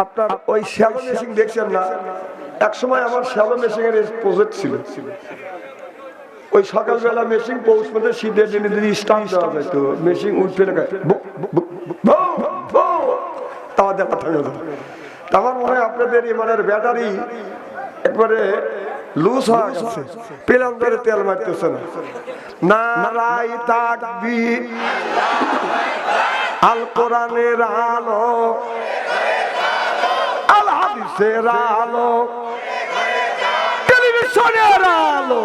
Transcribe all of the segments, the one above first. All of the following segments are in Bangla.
আপনার ওই শ্যালো মেশিন দেখছেন না, এক সময় আমার শ্যালো মেশিনের প্রজেক্ট ছিল। ওই সকালবেলা মেশিন পৌঁছ মধ্যে শীতের দিনে যদি স্টাম্প দেওয়া যেত, মেশিন উঠে আমার মনে হয় আপনাদের ইমানের ব্যাটারি একবারে লুজ হয়ে গেছে, পেলাম ধরে তেল মারতেছে না। নারাই তাকবীর, আল কোরআনের আলো, আল হাদিসের আলো, টেলিভিশনের আলো।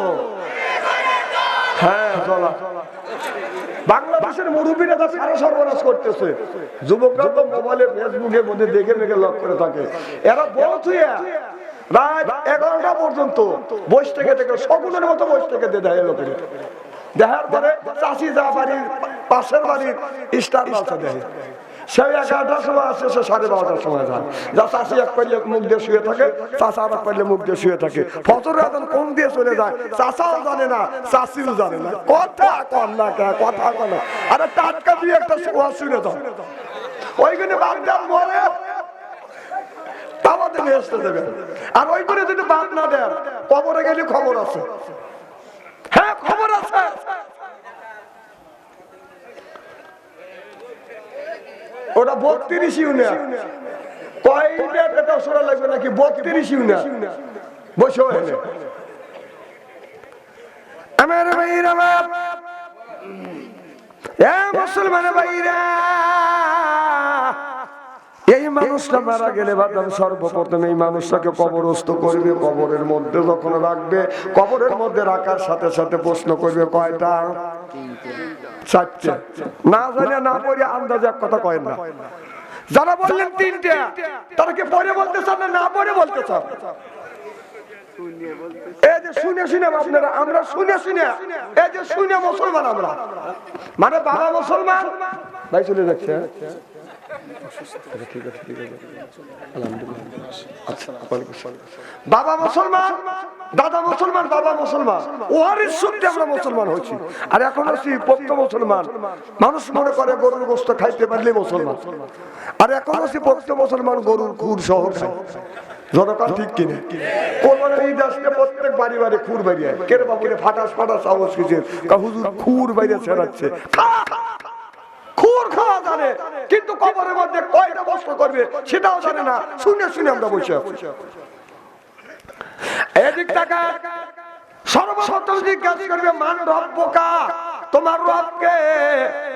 হ্যাঁ, চলা বাংলাদেশের মুরব্বীরা তো সারা সর্বনাশ করতেছে। যুবকরা তো মোবাইলে ফেসবুকের মধ্যে দেখে দেখে লক করে থাকে। এরা বলছে রাত 11টা পর্যন্ত বসে থেকে শকুনের মতো বসে থেকে দেয় লোকের। দেখার পরে চাষি যা বাড়ির পাশের বাড়ির স্টার মালটা দেয়, সে 11টার সময় আসে, সে 12:30টার সময় যায়। যা চাষি এক পাইলে মুখ দিয়ে শুয়ে থাকে, চাষা আর এক পাইলে মুখ দিয়ে শুয়ে থাকে। ফজর আজান কোন দিয়ে চলে যায় চাষাও জানে না, চাষিও জানে না। কথা কন না, কথা কন না। আরে টাটকা দিয়ে একটা ওয়াজ শুনে দাও, ওইখানে বাগদান মরে তাওয়াতে ভেস্তে দেবে। আর ওই করে যদি বাদ না দেন, কবরে গেলে খবর আছে। হ্যাঁ, খবর আছে। ওটা 32 ইউনিয়ন, কয়টা সোনা লাগবে নাকি? 32 ইউনিয়ন বসে হয়েছে। আমার ভাইরা, মুসলমান ভাইরা, এই মানুষটা মারা গেলে বাদাম সর্বপ্রথম এই মানুষটাকে কবরস্থ করবে, কবরের মধ্যে যখন রাখবে, কবরের মধ্যে রাখার সাথে সাথে প্রশ্ন করবে কয়টা? 4টে। না জানে না পড়ে আন্দাজে এক কথা কয়েন না। যারা বললেন 3টে, তারা কি পরে বলতে চান না পরে বলতে চান? এই যে শুনে শুনে আপনারা, আমরা শুনে শুনে, এই যে শুনে মুসলমান আমরা, মানে বাবা মুসলমান ভাই চলে যাচ্ছে। বাবা মুসলমান, দাদা মুসলমান, বাবা মুসলমান, ওহারের সূত্রে আমরা মুসলমান হয়েছি। আর এখন আছি পক্ত মুসলমান। মানুষ মনে করে গরুর গোশত খাইতে পারলে মুসলমান, আর এখন আছি পক্ত মুসলমান, গরুর খুর সহ খায়। জনতা ঠিক কিনে কোরবানির ঈদ আসলে প্রত্যেক বাড়ি বাড়ি খুর বাইরে, কেরে বাবুরে ফাটাস ফাটাস আওয়াজ কিছু হুজুর খুর বাইরে ছেড়াচ্ছে। খুর খাওয়া জানে, কিন্তু কবরের মধ্যে কয়টা বস্ত্র করবে সেটাও জানে না। শুনে শুনে আমরা বসে আছি। এদিক টাকা সর্বপ্রথম জিজ্ঞাসা করবে মান রব্বুকা, তোমার রবকে।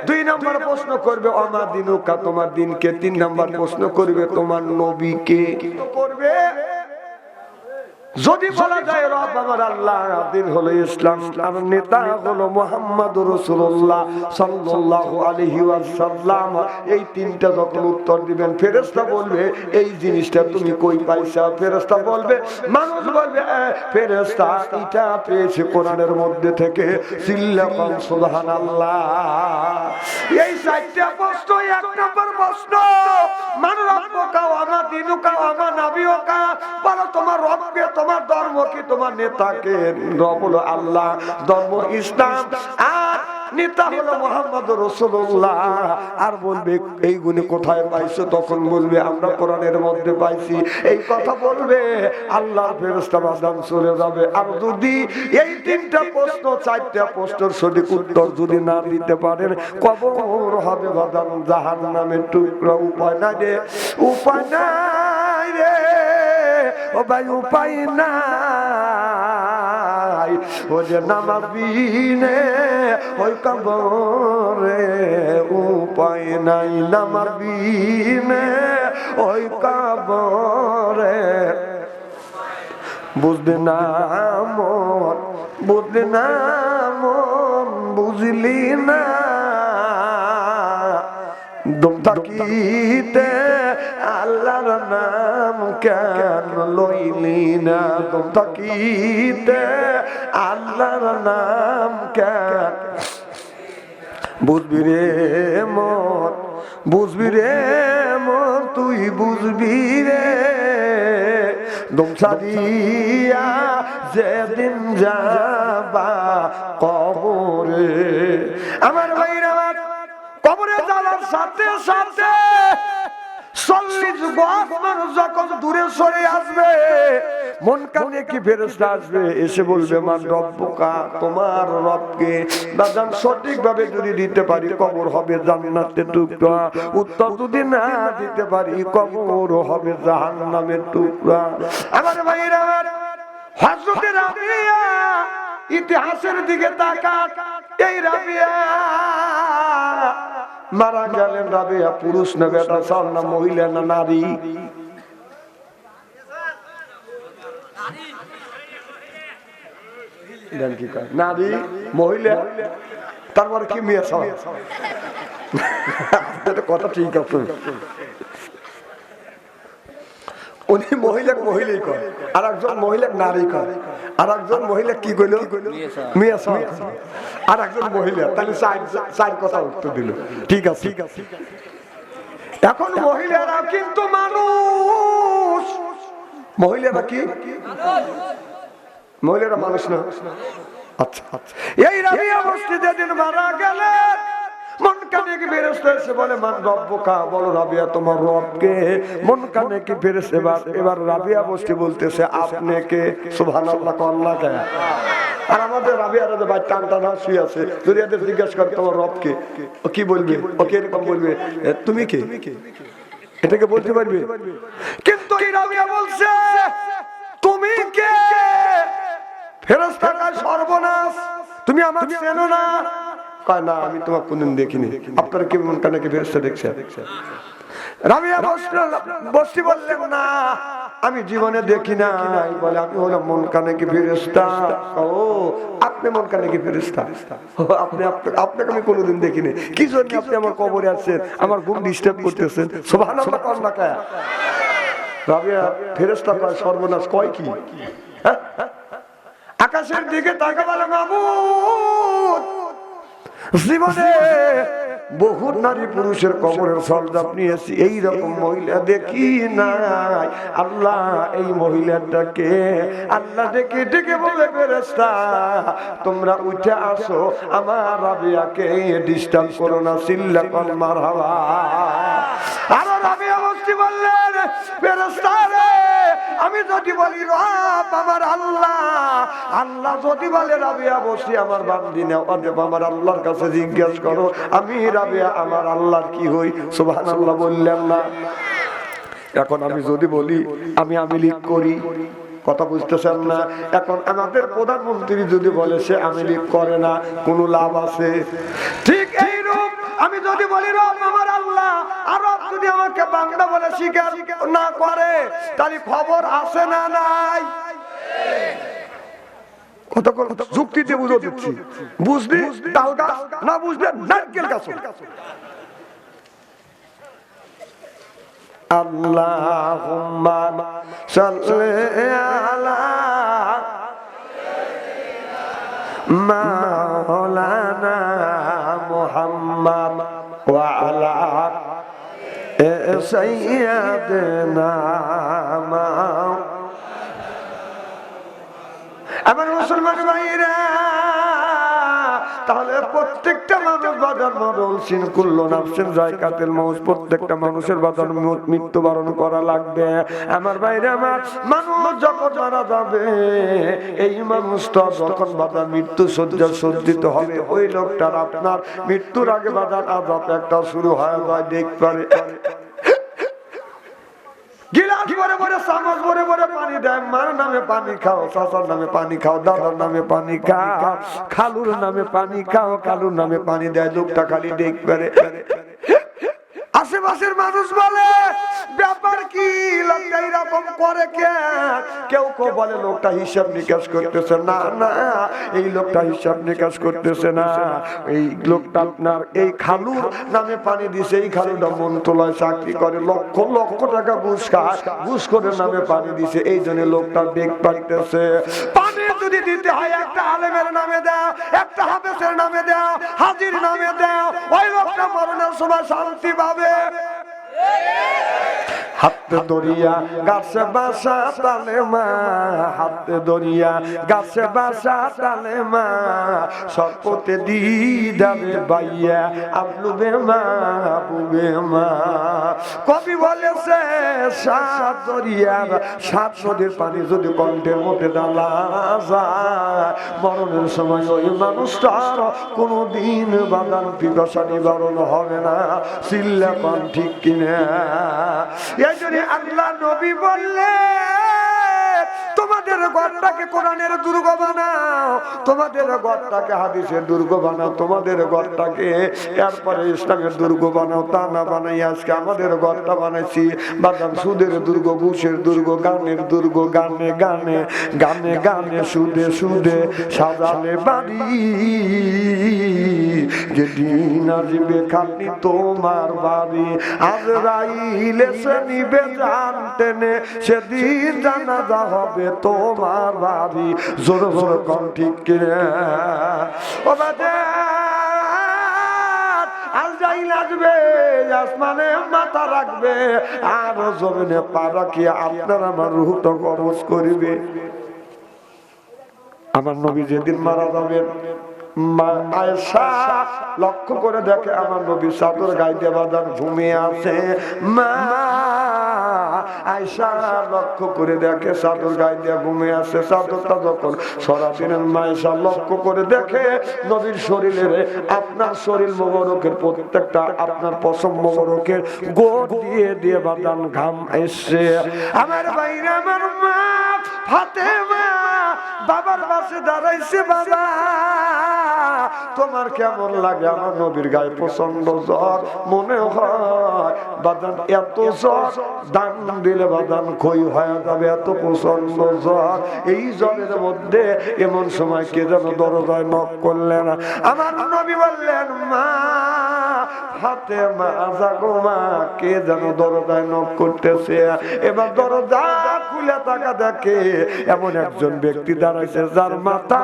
2 নম্বর প্রশ্ন করবে অমা দিনুকা, তোমার দিনকে। 3 নম্বর প্রশ্ন করবে তোমার নবীকে। করবে যদি বলা যায় রব আমার আল্লাহ, দিন হলো ইসলাম, আর নেতা হলো মুহাম্মদুর রাসূলুল্লাহ সাল্লাল্লাহু আলাইহি ওয়াসাল্লাম, এই 3টা যখন উত্তর দিবেন, ফেরেশতা বলবে এই জিনিসটা তুমি কই পাইছা? ফেরেশতা বলবে, মানুষ বলবে ফেরেশতা এটা পেয়েছে কোরআনের মধ্যে থেকে। চিল্লাকাম সুবহানাল্লাহ। এই 4টা প্রশ্ন। 1 নম্বর প্রশ্ন মান রব্বুকা ওয়া মা দিনুকা ওয়া মা নাবিয়ুকা, বলো তোমার রবকে, তোমার ধর্ম কি, তোমার নেতাকে। রব হলো আল্লাহ, ধর্ম ইসলাম, আর নেতা হলো মুহাম্মদুর রাসূলুল্লাহ। আর বলবে এইগুলি কোথায় পাইছো? তখন বলবে আমরা কোরআনের মধ্যে পাইছি। এই কথা বলবে, আল্লাহর ফেরেশতা বাদাম চলে যাবে। আর যদি এই 3টা প্রশ্ন, 4টা প্রশ্নের সঠিক উত্তর যদি না দিতে পারেন, কবর হবে বাদাম জাহান্নামের টুকরা। উপায় নাই রে, উপায় নাই রে, ও ভাই উপায় নাই। ও যে নামাবিনে ওই কবরে, উপায় নাই নামাবিনে ওই কবরে। বুঝলি না মন, বুঝলি না মন, বুঝলি না দম থাকিতে আল্লাহর নাম কেন লইলি না? দম থাকিতে আল্লাহর নাম কেন? বুঝবি রে মন, বুঝবি রে মন, তুই বুঝবি রে। দম ছাড়িয়া যেদিন যাবা কবরে। আমার ভাইরা, কবরে যাওয়ার সাথে সাথে 40 গজ সরে আসবে, মন কানে কি ফেরেশতা আসবে, এসে বলবে মান রব্বুকা, তোমার রবকে। বাজান সঠিক ভাবে যদি দিতে পারি কবর হবে জান্নাতের টুকরা, উত্তর যদি না দিতে পারি কবর হবে জাহান্নামের টুকরা। আমার ভাইরা, হযরত রাবিয়া ইতিহাসের দিকে তাকান। এই রাবিয়া মারা গেলেন। রাবিয়া পুরুষ না বেটা ছিল না, মহিলা না নারী? নারী, মহিলা, তারপরে কি মেয়ে সব কথা ঠিক আছে। উনি মহিলা মহিলাই কয়, আর একজন মহিলা নারী কয়, আর একজন মহিলা কি কইল মেয়ে সব, আর একজন মহিলা। তাহলে চার কথা উত্তর দিল। ঠিক আছে, ঠিক আছে। এখন মহিলারা কিন্তু মানুষ। মহিলারা কি? মহিলারা মানুষ না? আচ্ছা আচ্ছা। এই রাবিয়া মসজিদে দিন মারা গেলেন, মন কানে কি ফেরেশতা এসে বলে মান রব্বুকা, বলো রাবিয়া তোমার রবকে। মন কানে কি ফেরেশতা, এবার রাবিয়া বসতে বলতেছে আপনি কে? সুবহানাল্লাহ, আল্লাহ কে? আর আমাদের রাবিয়ার ভাই টান টান শুয়ে আছে, যদি এদের জিজ্ঞাসা করে তোমার রবকে, ও কি বলবে? ওকে এরকম বলবে তুমি কে, এটাকে বলতে পারবে? কিন্তু এই রাবিয়া বলছে তুমি কে? ফেরেশতারা সর্বনাশ, তুমি আমাকে চেনো না? কয় না, আমি তোমাকে কোনদিন দেখিনি। আপনারা কি মন কানে কি ফেরেশতা দেখছেন? রাবিয়া বসতি বললেন না, আমি জীবনে দেখি নাই। বলে আমি হলাম মন কানে কি ফেরেশতা। ও আপনি মন কানে কি ফেরেশতা? আপনাকে আমি কোনোদিন দেখিনি। কি জন্য আপনি আমার কবরে আছেন, আমার ঘুম ডিস্টার্ব করতেছেন? সুবহানাল্লাহ, আল্লাহ কে? রাবিয়া ফেরেশতা কয় সর্বনাশ, কয় কি? আকাশের দিকে তাকা বলে মাবুদ, জীবনে বহু নারী পুরুষের কবরের সরদাপ নিয়েছি, এইরকম মহিলা দেখি নাই। আল্লাহ এই মহিলাটাকে, আল্লাহ ডেকে ডেকে বলে ফেরেশতা তোমরা উঠে আসো, আমার রাবিয়াকে ডিস্টার্ব করো না। চিল্লাকল মারহাবা। আর রাবিয়া বসতি বললেন ফেরেশতা রে, আমি যদি বলি রব আমার আল্লাহ, আল্লাহ যদি বলে রাবিয়া বসি আমার বান্দি নাও, আমার আল্লাহর কাছে জিজ্ঞাসা করো আমি রাবিয়া আমার আল্লাহর কি হই? সুবহানাল্লাহ বললেন না? এখন আমি যদি বলি আমি লীগ করি, কথা বুঝতেছেন না? এখন আমাদের প্রধানমন্ত্রী যদি বলে সে লীগ করে না, কোনো লাভ আছে? ঠিক এইরূপ আমি যদি বলি রব আমার আল্লাহ, আর রব যদি আমাকে বান্দা বলে স্বীকার না করে, তাহলে খবর আছে না নাই? যুক্তি দিয়ে বুঝো দিচ্ছি, বুঝলি তাল গাছ, না বুঝলে নারকেল গাছ। আল্লাহুম্মা সাল্লি আলা মাওলানা মুহাম্মাদ ওয়া আলা সাইয়্যিদিনা আমার মুসলমান ভাইরা, তাহলে প্রত্যেকটা মানুষ বাজার মরণ কুল্লু নাফসিন যায়কাতুল মাউত, প্রত্যেকটা মানুষের বাজার মৃত্যুবরণ করা লাগবে। আমার ভাইরা, আমার মানুষ যখন মারা যাবে, এই মানুষটা যখন বাজার মৃত্যু শয্যা সজ্জিত হবে, ওই লোকটার আপনার মৃত্যুর আগে বাজার আযাব একটা শুরু হয়ে যায়। দেখতে গিলাস ভরে ভরে, চামচ ভরে ভরে পানি দেয়, মার নামে পানি খাও, চাচার নামে পানি খাও, দাদার নামে পানি খাও, খালুর নামে পানি খাও, কালুর নামে পানি দেয়। লোকটা খালি দেখবে। আশেপাশের মানুষ বলে ব্যাপার কি, লোকটা এরকম করে কেউ কেউ বলে লোকটা হিসাব নিকাশ করতেছে না। না, এই লোকটা হিসাব নিকাশ করতেছে না, এই লোকটা আপনার এই খালুর নামে পানি দিছে, এই খালুটা মন্ত্রণালয় চাকরি করে, লক্ষ লক্ষ টাকা ঘুষ খায়, ঘুষ করে নামে পানি দিছে, এই জন্য লোকটা বেগ পাইতেছে। পানি যদি দিতে হয় একটা আলেমের নামে দাও, একটা হাফেজের নামে দাও, হাজির নামে দাও, ওই লোকটা মরণের সময় শান্তি পাবে। হাতে দরিয়া গাছে বাসা তালে মা, হাতে দরিয়া গাছে বাসা তালে মা, সর্বতে দিদারে বাইয়া আবলুবে মা বুবে মা। কবি বলেছে সাত দরিয়ার সাত নদীর পানি যদি কণ্ঠের মধ্যে ডালা যায়, মরণের সময় ওই মানুষটার কোনদিন বাদান পিপাসা নিবারণ হবে না। চিল্লা পান ঠিক কিনা? এই জন্য আল্লাহ নবী বললে তোমাদের ঘরটাকে কোরআনের দুর্গ বানাও, তোমাদের ঘরটাকে হাদিসের দুর্গ বানাও, তোমাদের ঘরটাকে এরপরে ইসলামের দুর্গ বানাও। তা না বানাই আজকে আমাদের ঘরটা বানাইছি বাদাম সুদের দুর্গ, ঘুষের দুর্গ, গানের দুর্গ, গানে গানে গানে গানে সুদে সুদে সাজালে বাড়ি। যেদিন আসবে খালি তোমার বাড়ি, আজরাইল এসে নিবে জান টেনে, সেদিন জানাজা হবে তোমার বাড়ি। জোর জোর কোন ঠিক কিনা? ও বাজে আজরাইল আসবে, আসমানে মাথা রাখবে আর জমিনে পা রাখিয়ে আপনার আমার রূহটা কবজ করিবে। আমার নবী যেদিন মারা যাবেন, মা আয়েশা লক্ষ্য করে দেখে আমার নবী চাদর গায়ে বাঁধা ঘুমিয়ে আছে। মা আয়েশা লক্ষ্য করে দেখে চাদর গায়ে দিয়ে ঘুমিয়ে আছে। চাদরটা যখন সরাসরি মা আয়েশা লক্ষ্য করে দেখে নবীর শরীরের, আপনার শরীর মোবারকের প্রত্যেকটা আপনার পশম মোবারকের গোড় দিয়ে দিয়ে বাঁধান ঘাম এসছে। আমার বাইরে আমার মা ফাতেমা বাবার পাশে দাঁড়াইছে। বাবা তোমার কেমন লাগে? আমার নবীর গায়ে প্রচন্ড জ্বর, মনে হয় বাদান এত জ্বর দান দিলে বাদান ক্ষয় হয়ে যাবে, এত প্রচন্ড জ্বর। এই জ্বরের মধ্যে এমন সময় কে যেন দরজায় নক করলেন। আমার নবী বললেন মা ফাতেমা জাগো মা, কে যেন দরজায় নক করতেছে। এবার দরজা খুলে তাকা দেখে এমন একজন ব্যক্তি দাঁড়াইছে যার মাথা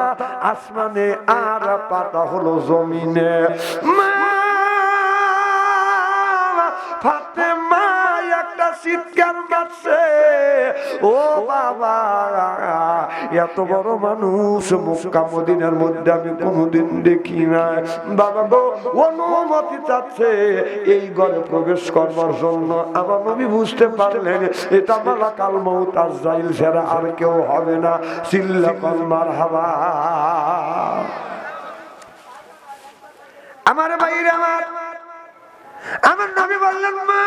আসমানে আর পাতা হলো জমিনে। মা ফাতেমা একটা চিৎকার মারছে, ও বাবা এত বড় মানুষ মক্কা মদিনার মধ্যে আমি কোনোদিন দেখি নাই। বাবা গো অনুমতি চাচ্ছে এই ঘরে প্রবেশ করবার জন্য। আমার নবী বুঝতে পারলেন এটা মালাকাল মউত আজরাইল ছাড়া আর কেউ হবে না। চিল্লাকাল মারহাবা। আমার ভাইরা আমার নবী বললেন মা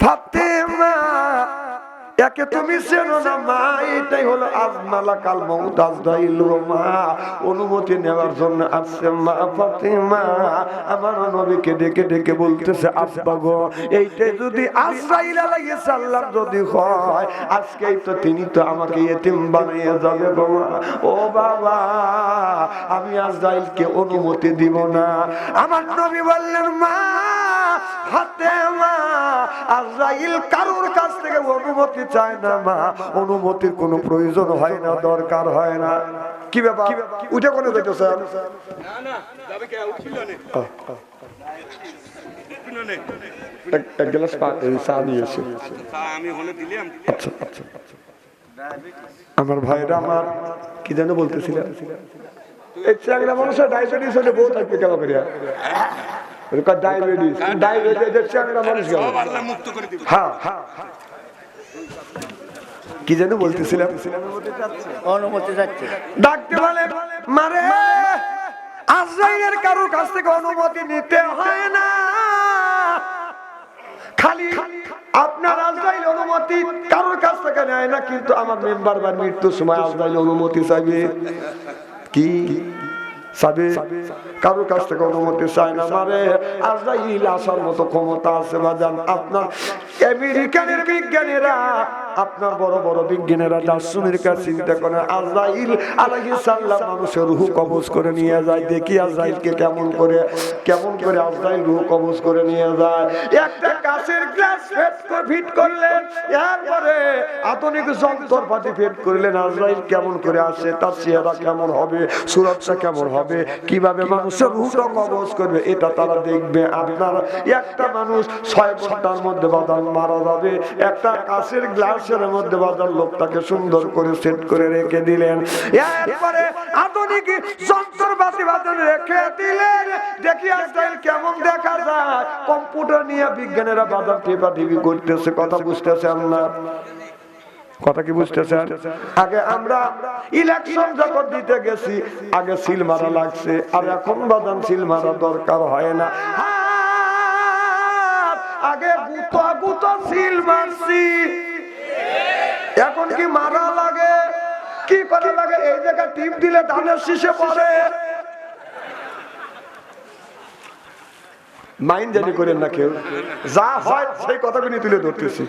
ফাতেমা একে তুমি চেনো না মা? এটাই হলো আজ মালাকাল মউত আজরাইল। মা অনুমতি নেওয়ার জন্য আসছে মা ফাতেমা। আমার নবীকে ডেকে ডেকে বলতেছে আব্বা গো এইটাই যদি আজরাইল আলাইহিস সালাম যদি হয়, আজকেই তো তিনি তো আমাকে ইতিম বানিয়ে যাবে গো। ও বাবা আমি আজরাইলকে অনুমতি দিব না। আমার নবী বললেন মা ফাতেমা আজরাইল কারোর কাছ থেকে অনুমতি চায় না মা, অনুমতির কোনো প্রয়োজন হয় না, দরকার হয় না। কি ব্যাপার উঠে কোনে যাইতেছে? না না যাবে কে উঠিল না। এক গ্লাস চা নিয়েছে। আমি হলে দিলাম। আচ্ছা আচ্ছা আমার ভাইরা আমার কি যেন বলতেছিলেন? এই চ্যাংড়া মানুষের ডায়াবেটিস হলে বউ থাকবে কেন করিয়া? ডায়াবেটিস ডায়াবেটিস চ্যাংড়া মানুষ গেল। হ্যাঁ কি যেন বলতেছিলাম? অনুমতি চাচ্ছে। ডাকতে বলে মারে আজরাইলের কারোর কাছ থেকে অনুমতি নিতে হয় না, খালি আপনার আজরাইল অনুমতি কারোর কাছ থেকে নেয় না, কিন্তু আমার মেম্বার বা মৃত্যুর সময় আজরাইল অনুমতি চাইবে। কি চাবে? কারোর কাছ থেকে অনুমতি চায় না। মারে আজরাইল আসার মতো ক্ষমতা আছে বাজান। আপনার আমেরিকানের বিজ্ঞানীরা, আপনার বড় বড় বিজ্ঞানীরা দার্শনিক চিন্তা করে আজরাইল আলাইহিস সালাম মানুষের রূহ কবজ করে নিয়ে যায়। দেখি আজরাইলকে কেমন করে আজরাইল রূহ কবজ করে নিয়ে যায়। একটা কাজ কাঁচের গ্লাস ফিট করলেন, এরপরে আধুনিক যন্ত্রপাতি ফিট করলেন। আজরাইল কেমন করে আসে, তার চেহারা কেমন হবে, সুরক্ষা কেমন হবে, কিভাবে মানুষের রূহটা কবজ করবে, এটা তারা দেখবে। আপনার একটা মানুষ 6 ঘন্টার মধ্যে বাদান মারা যাবে, একটা কাঁচের গ্লাসের মধ্যে বাদান লোকটাকে সুন্দর করে সেট করে রেখে দিলেন। এরপরে আধুনিক যন্ত্রপাতি বাদান রেখে দিলেন। দেখি আজরাইল কেমন দেখা যায়। কম্পিউটার নিয়ে বিজ্ঞানীরা বাদান টেপা টিপি করতেছে। কথা বুঝতেছেন না? কথা কি বুঝতেছেন? আগে আমরা ইলেকশন যখন দিতে গেছি, আগে সিল মারা লাগছে, আর এখন বাদান সিল মারা দরকার হয় না। আগে গুতো গুতো সিল মারছি, এখন কি মারা লাগে? কি করা লাগে? এই জায়গায় টিপ দিলে ধানের শীষে পড়ে। মাইন্ড জানি করেন না কেউ, যা হয় সেই কথাগুলি তুলে ধরতেছি।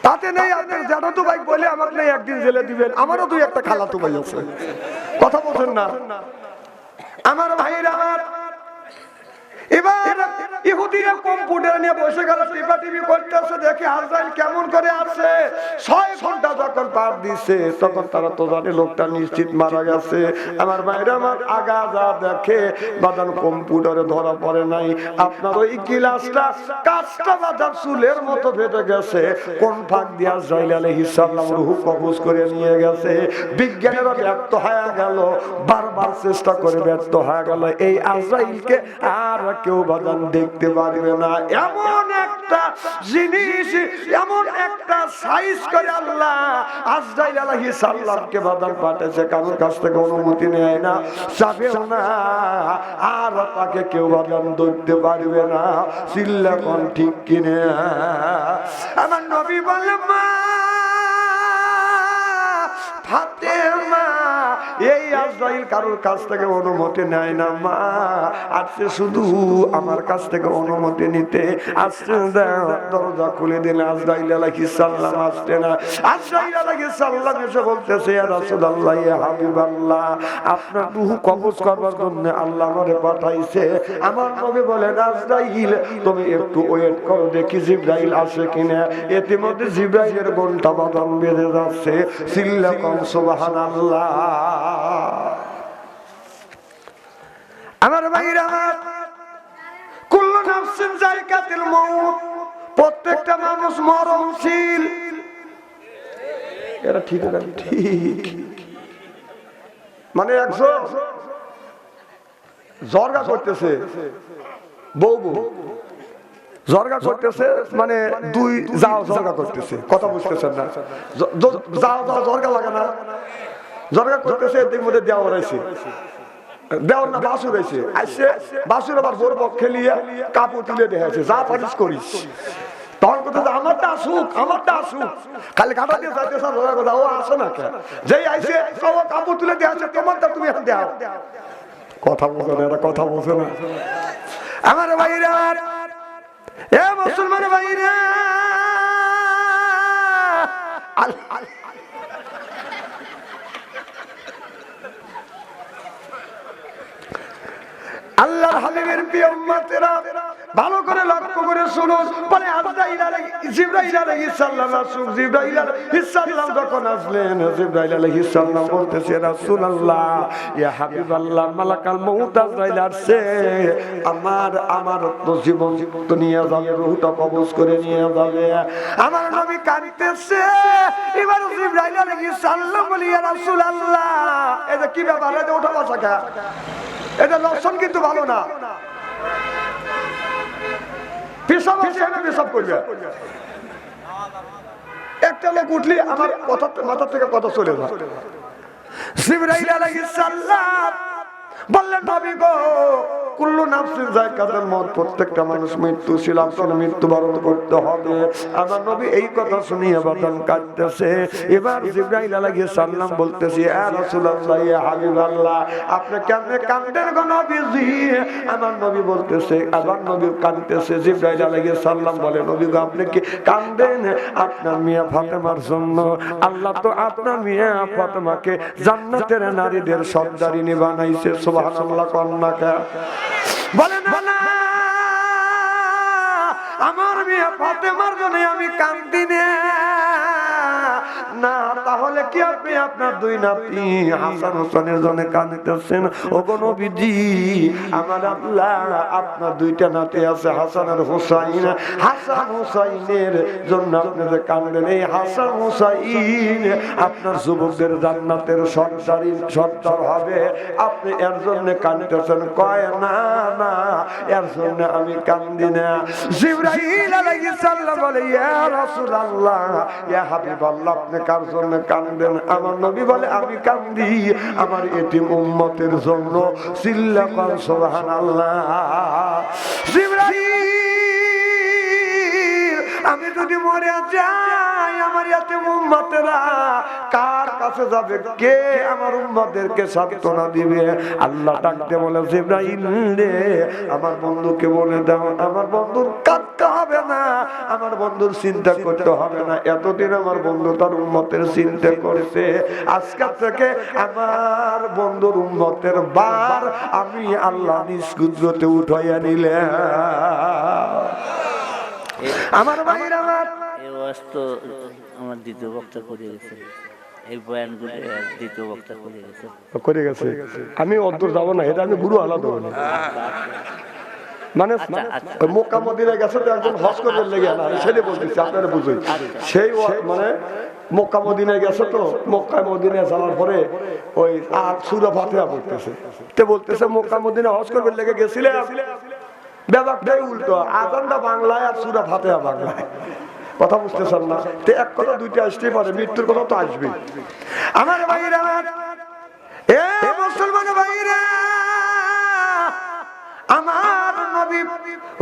তাতে নেই আপনার জ্যাঠাতো ভাই বলে আমাকে নেই একদিন জেলে দিবেন, আমারও দুই একটা খালাতো ভাই আছে। কথা বলছেন না? আমার ভাইরা, আমার এবার ইহুদিরা কম্পিউটার নিয়ে বসে গেল, টিপা টিপি করতেছে। দেখে আজরাইল কেমন করে আছে। 6 ঘন্টা যখন পার দিছে, তখন তারা তো জানে লোকটা নিশ্চিত মারা গেছে। আমার ভাইরা আমার, আগা যা দেখে বাদান কম্পিউটারে ধরা পড়ে নাই। আপনার ওই গিলাসটা কাঁচটা বাদান চুলের মতো ফেটে গেছে। কোন ফাঁক দিয়ে আজরাইল আলাইহিস সালাম রূহ কবজ করে নিয়ে গেছে। বিজ্ঞানীরা ব্যর্থ হয়ে গেল, বারবার চেষ্টা করে ব্যর্থ হয়ে গেল। এই আজরাইলকে আর কেউ বাদান দেখতে পারবে না। এমন একটা জিনিস, এমন একটা সাইজ করে আল্লাহ আজরাইল আলাইহিস সালামকে বাদান পাঠিয়েছে। কারোর কাছ থেকে অনুমতি নেয় না, চাবেও না, আর তাকে কেউ বাদান ধরতে পারবে না। চিল্লা কোন ঠিক কিনে? আমার নবী বলে, মা ফাতেমা, এই আজরাইল কারোর কাছ থেকে অনুমতি নেয় না মা, আজকে শুধু আমার কাছ থেকে অনুমতি নিতে আসছে। দরজা খুলে দিলে আজরাইল আলাইহিস সালাম আসছে না। আজরাইল আলাইহিস সালাম এসে বলতেছে, ইয়া রাসূলুল্লাহ, ইয়া হাবিবাল্লাহ, আপনার রূহ কবজ করবার জন্য আল্লাহ আমারে পাঠাইছে। আমার নবী বলেন, আজরাইল তুমি একটু ওয়েট করো, দেখি জিবরাইল আসে কিনা। ইতিমধ্যে জিবরাইলের ঘন্টা বাদাম বেজে যাচ্ছে। চিল্লা কোন সুবহানাল্লাহ। আমার ভাইরা, আমার কুল্লু নাফসিন যায়কাতুল মাউত, প্রত্যেকটা মানুষ মরণশীল। এটা ঠিক না? ঠিক। মানে একজন জর্গা করতেছে, বউ জর্গা করতেছে, মানে দুই যাও জর্গা করতেছে। কথা বুঝতেছেন না? যাও যাও জর্গা লাগে না? জর্গা করতেছে, এর মধ্যে দেওয়া রয়েছে, দেওয়ার না বাসুর রয়েছে। আসছে বাসুর আবার বোর পক্ষে নিয়ে কাপড় তুলে দেখেছে, যা পারিস করিস। তখন কথা, আমারটা আসুক, আমারটা আসুক, খালি কাটা দিয়ে যাইতে স্যার কথা, ও আসে না কেন? যেই আইসে ও কাপড় তুলে দেওয়া, তোমারটা তুমি এখন দেও। কথা বলছে না, এটা কথা বলছে না। আমার ভাইরা, এ মুসলমান ভাইরা, আল্লাহর হাবিবের প্রিয় উম্মতেরা, ভালো করে লক্ষ্য করে শুনুন। পরে জিবরাইল আলাইহিস সালাম আসুক। জিবরাইল আলাইহিস সালাম যখন আসলেন, জিবরাইল আলাইহিস সালাম বলতেছে, রাসূলুল্লাহ, ইয়া হাবিবাল্লাহ, মালাকাল মউত আজরাইল আসছে। আমার তো জীবন তো নিয়ে যাবে, রূহটা কবজ করে নিয়ে যাবে। আমার নবী কাঁদতেছে। এবার জিবরাইল আলাইহিস সালাম বলে, ইয়া রাসূলুল্লাহ, এটা কি ব্যাপার? এটা ওঠা বসা কা, এটা লক্ষণ কিন্তু ভালো না। পেশাব আছে, এনে পেশাব করবে। একটা লোক উঠলে আমার মাথা থেকে কথা চলে যায়। জিবরাইল আলাইহিস সালাম বললেন, নবী গো, কুল্লু নাফসিন যায়কাতুল মাউত, প্রত্যেকটা মানুষ মৃত্যুশীল, আপনার মৃত্যুবরণ করতে হবে। আমার নবী এই কথা শুনিয়ে বাদান কাঁদতেছে। এবার জিবরাইল আলাইহিস সালাম বলতেছে, ইয়া রাসূলুল্লাহ, ইয়া হাবিবাল্লাহ, আপনি কেমনে কাঁদেন গো নবীজি? আমার নবী বলতেছে, আমার নবী কাঁদতেছে। জিবরাইল আলাইহিস সালাম বলে, নবী গো, আপনি কি কাঁদেন? আপনার মিয়া ফাতেমার জন্য। আল্লাহ তো আপনার মিয়া ফাতেমাকে জান্নাতের নারীদের সর্দারিনী বানাইছে। সুবহানাল্লাহ। কন্যা বলে, না না, আমার মেয়ে ফাতেমার জন্য আমি কান্দি না, তাহলে কি আপনি আপনার দুই নাতি হাসান হোসেনের জন্য কাঁদিতেছেন? ওগো নবীজি, আমার আল্লাহ আপনার দুইটা নাতি আছে হাসান আর হুসাইন, হাসান হুসাইনের জন্য আপনি যে কাঁদেন, এই হাসান হুসাইন আপনার যুবকদের জান্নাতের সর্দার হবে, আপনি এর জন্য কাঁদতেছেন? কয় না না, এর জন্য আমি কান্দি না। জিবরাইল আলাইহিস সালাম বলে, ইয়া রাসূলুল্লাহ, ইয়া হাবিবাল্লাহ, আপনি কার জন্য কাঁদেন? আমার নবী বলে, আমি কান্দি আমার এতিম উম্মতের জন্য। চিল্লা কর সুবহানাল্লাহ। জিবরাইল, আমি যদি মরে যাই আমার এতিম উম্মতেরা কার কাছে যাবে? কে আমার উম্মতদেরকে সান্ত্বনা দিবে? আল্লাহ ডাকতে বলে, জিবরাইল রে, আমার বন্ধুকে বলে দাও আমার বন্ধুর কাঁদতে হবে না, আমার বন্ধুর চিন্তা করতে হবে না। এতদিন আমার বন্ধু তার উম্মতের চিন্তা করেছে, আজকে থেকে আমার বন্ধুর উম্মতের বার আমি আল্লাহ নিজ কুদরতে উঠাইয়া নিলে। আমার ভাইরা, আমার এই ওয়াজ তো আমার দ্বিতীয় বক্তা করে গেছে, এই বয়ানগুলো দ্বিতীয় বক্তা করে গেছে। আমি অন্তর যাবো না, এটা আমি গুরু আলাদা হবো না। মানে মক্কা মদিনায় গেছে তো একজন হজ করে লেগে না, আমি সেটা বলতেছি, আপনারা বুঝুন। সেই মানে মক্কা মদিনায় গেছে তো, মক্কা মদিনায় যাওয়ার পরে ওই আর সূরা ফাতিহা পড়তেছে, তে বলতেছে মক্কা মদিনায় হজ করবে লেগে গেছিলে, ব্যাপারটাই উল্টো, আজানটা বাংলায় আর সূরা ফাতিহা বাংলায়। কথা বুঝতেছেন না? তো এক কথা দুইটা আসতেই পারে, মৃত্যুর কথা তো আসবে। আমার ভাইরা, এ মুসলমান ভাইরা, আমার নবী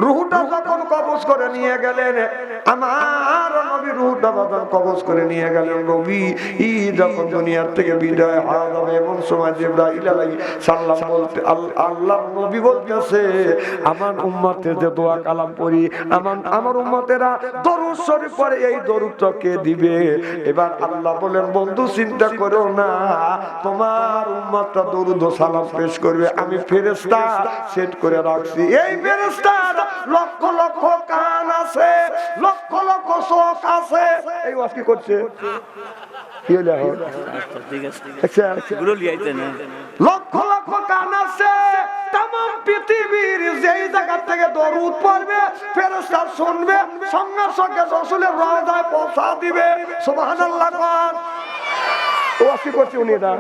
রূহটা যখন কবজ করে নিয়ে গেলেন, আমার নবী রূহটা যখন কবজ করে নিয়ে গেলেন, নবী যখন দুনিয়ার থেকে বিদায় হয়ে যাবে, এমন সময় জিবরাইল আলাইহিস সালাম বলতে, আল্লাহ নবী বলতেছে, আমার উম্মতের যে দোয়া কালাম পড়ি, আমার উম্মতেরা দরুদ শরীফ পড়ে, এই দরুদটা কে দিবে? এবার আল্লাহ বলেন, বন্ধু চিন্তা করো না, তোমার উম্মতটা দরুদ ও সালাম পেশ করবে, আমি ফেরেশতা সেট করে রাখছি। এই ফেরেশতার লক্ষ লক্ষ কান আছে, লক্ষ লক্ষ চোখ আছে। এই ওয়াজ কি করছে? কি হলো এখন? লক্ষ লক্ষ কান আছে, तमाम পৃথিবীর যেই জায়গা থেকে দরুদ পড়বে ফেরেশতা শুনবে, সঙ্গে সঙ্গে রাসূলের রওজায় পৌঁছা দিবে। সুবহানাল্লাহ। ওয়াসি করছি উনি না,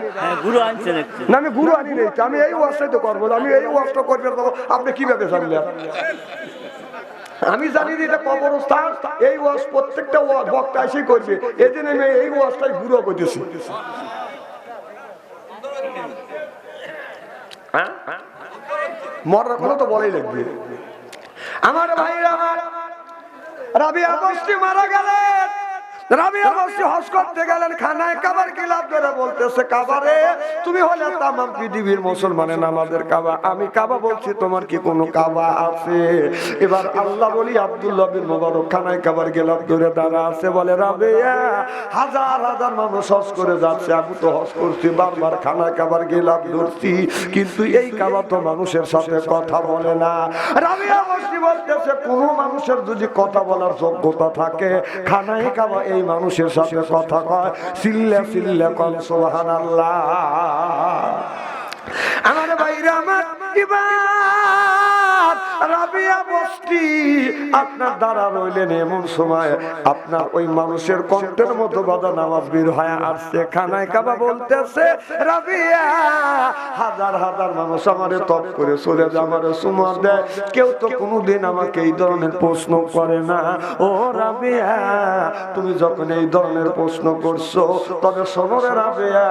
গুরু আনছেন না আমি গুরু আনি নাই, আমি এই ওয়াজটাই তো করবো, আমি এই ওয়াজটা করবে, আপনি কিভাবে জানলেন? আমি জানি যে এটা কবরস্থান, এই ওয়াজ প্রত্যেকটা বক্তা এসেই করবে, এই জন্য আমি এই ওয়াজটাই গুরু করতেছি। মরার কথা তো বলাই লাগবে। আমার ভাইরা, আমার রাবিয়া বস্তি মারা গেলেন, রাবিয়া বস্তি হজ করতে গেলেন, খানায় কাবার খিলাফ করে বলতেছে, কাবারে তুমি হলে তামাম পৃথিবীর মুসলমানের নামাজের কাবা, আমি কাবা বলছি, তোমার কি কোনো কাবা আছে? এবার আল্লাহ বলি, আব্দুল্লাহ বিন মুবারক খানায় কাবার খিলাফ করে দাঁড়া আছে, বলে রাবিয়া, হাজার হাজার মানুষ হজ করে যাচ্ছে, আমি তো হজ করছি, বারবার খানায় কাবার খিলাফ ধরছি, কিন্তু এই কাবা তো মানুষের সাথে কথা বলে না। রাবিয়া বস্তি বলতেছে, কোনো মানুষের যদি কথা বলার যোগ্যতা থাকে, খানায় কাবা এই মানুষের সাথে কথা কয়। সিল্লা সিল্লা কল সুবহানাল্লাহ। আমার ভাইরা, আমার এবার রাবিয়া বস্তি আপনার দ্বারা রইলেন, এমন সময় আপনার ওই মানুষের কণ্ঠের মতো বাধা নামাজ বের হয়ে আসছে, খানায় কাবা বলতেছে, রাবিয়া, হাজার হাজার মানুষ আমারে তপ করে চলে যায়, আমারে সুমা দেয়, কেউ তো কোনোদিন আমাকে এই ধরনের প্রশ্ন করে না। ও রাবিয়া, তুমি যখন এই ধরনের প্রশ্ন করছো, তবে শোনো রে রাবিয়া,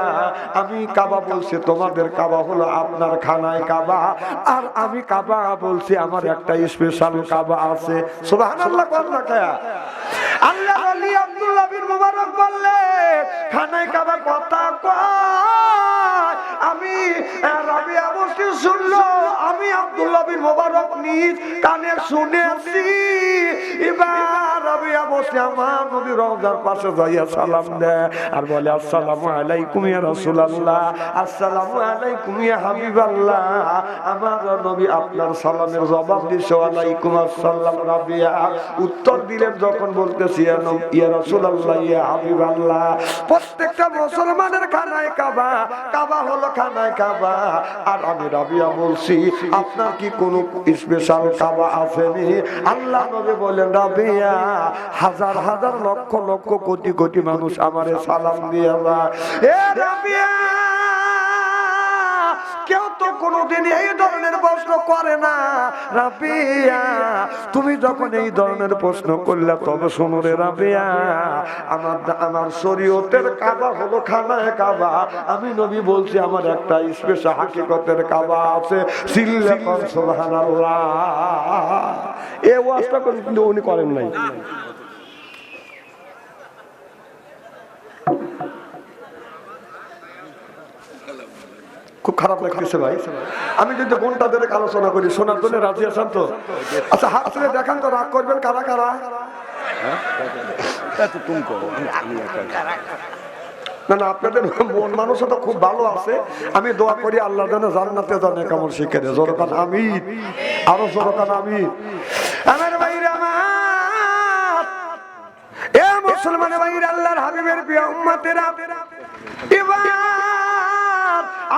আমি কাবা বলছি, তোমাদের কাবা হলো আপনার খানায় কাবা, আর আমি কাবা বলছি, আমার একটা স্পেশাল কাবা আছে। সুবহানাল্লাহ। আল্লাহ ওলি আব্দুল্লাহ বিন মুবারক বললে, খানায় কাবা কথা কয়, আমি রাবিয়া বস্তি শুনলো, আমি আব্দুল্লাহ বিন মুবারক নিজ কানে শুনেছি। এবার রাবিয়া বসে আমার নবী রওজার পাশে যাইয়া সালাম দেয় আর বলে আসসালামু আলাইকুম ইয়া রাসূলুল্লাহ, আসসালামু আলাইকুম ইয়া হাবিবাল্লাহ। আমার নবী আপনার সালামের জবাব দিছে ওয়ালাইকুম আসসালাম। রাবিয়া উত্তর দিলেন যখন বলতেছি ইয়া রাসূলুল্লাহ ইয়া হাবিবাল্লাহ, প্রত্যেকটা মুসলমানের খানায় কাবা, কাবা হলো খানায় কাবা, আর আমি রাবিয়া বলছি আপনার কি কোনো স্পেশাল কাবা আসেনি? আল্লাহ নবী বলেন রাবিয়া হাজার হাজার লক্ষ লক্ষ কোটি কোটি মানুষ আমারে সালাম দিয়ে যায়। এ রাবিয়া কেউ তো কোনোদিন এই ধরনের প্রশ্ন করে না। রাবিয়া তুমি যখন এই ধরনের প্রশ্ন করলে তবে শোনো রে রাবিয়া, আমার শরীয়তের কাবা হলো খানায় কাবা। আমি নবী বলছি আমার একটা স্পেশাল হাকিকতের কাবা আছে, সিল্লা কোন সুবহানাল্লাহ। এই ওয়াজটা কিন্তু উনি করেন নাই। খুব খারাপ লাগতেছে ভাই, আমি যদি ঘন্টা ধরে আলোচনা করি, শোনার জন্য রাজি আছেন তো? আচ্ছা হাত তুলে দেখান তো, রাগ করবেন কারা কারা? না না, আপনাদের মন মানসিকতা খুব ভালো আছে। আমি দোয়া করি আল্লাহ যেন জান্নাতে জানে কেমন শিখে দেয়। জোরকান আমিন, আরো জোরকান আমিন। আমার ভাইরা আমার, এ মুসলমান ভাইরা, আল্লাহর হাবিবের প্রিয় উম্মতেরা, এবার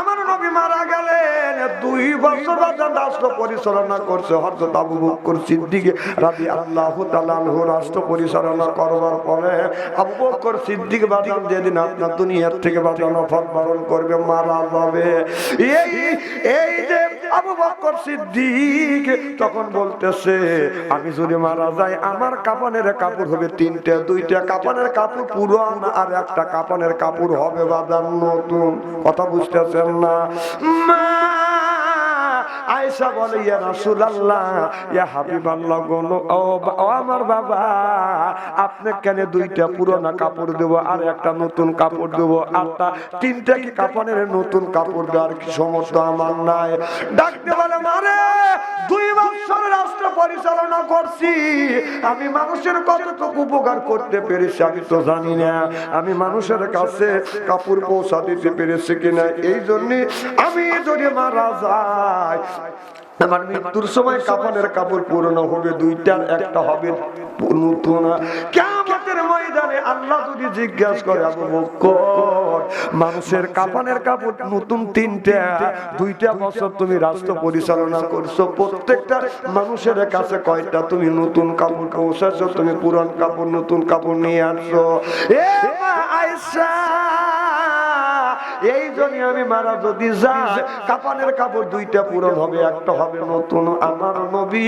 আমার নবী মারা গেলেন। 2 বছর রাষ্ট্র পরিচালনা করছে হযরত আবু বকর সিদ্দিক রাদিয়াল্লাহু তাআলা আনহু। রাষ্ট্র পরিচালনা করবার পরে আবু বকর সিদ্দিক বাজান যেদিন আপনার দুনিয়ার থেকে বাজান ওফাত বরণ করবে, মারা যাবে, এই যে আবু বকর সিদ্দিক তখন বলতেছে আমি যদি মারা যাই আমার কাফনের কাপড় হবে 3টা, 2টা কাফনের কাপড় পুরান আর একটা কাফনের কাপড় হবে বাজান নতুন। কথা বুঝতেছেন না? মা আয়েশা বলে ইয়া রাসূলুল্লাহ ইয়া হাবিবাল্লাহ ও আমার বাবা, আপনি কেন 2টা পুরানা কাপড় দেব আর একটা নতুন কাপড় দেব? আর 3টা কি কাফনের নতুন কাপড় দেওয়ার কি সমর্থ আমার নাই? ডাকতে বলে মারে 2 বছর রাষ্ট্র পরিচালনা করছি, আমি মানুষের কতটুকু উপকার করতে পেরেছি আমি তো জানি না, আমি মানুষের কাছে কাপড় পৌঁছা দিতে পেরেছি কিনা। এই জন্য আমি যদি মারা যাই আমার মৃত্যুর সময় কাফনের কাপড় পুরনো হবে 2টার একটা হবে নতুন। কিয়ামতের ময়দানে আল্লাহ যদি জিজ্ঞাসা করে আবু বকর মানুষের কাফনের কাপড় নতুন 3টা, 2টা বছর তুমি রাষ্ট্র পরিচালনা করছো, প্রত্যেকটা মানুষের কাছে কয়টা তুমি নতুন কাপড় পৌঁছাচ্ছ? তুমি পুরান কাপড় নতুন কাপড় নিয়ে আসছো। এ মা আয়েশা, এই জন্য আমি মারা যদি যাই কাফনের কাপড় 2টা পুরন হবে, একটা হবে নতুন। আমার নবী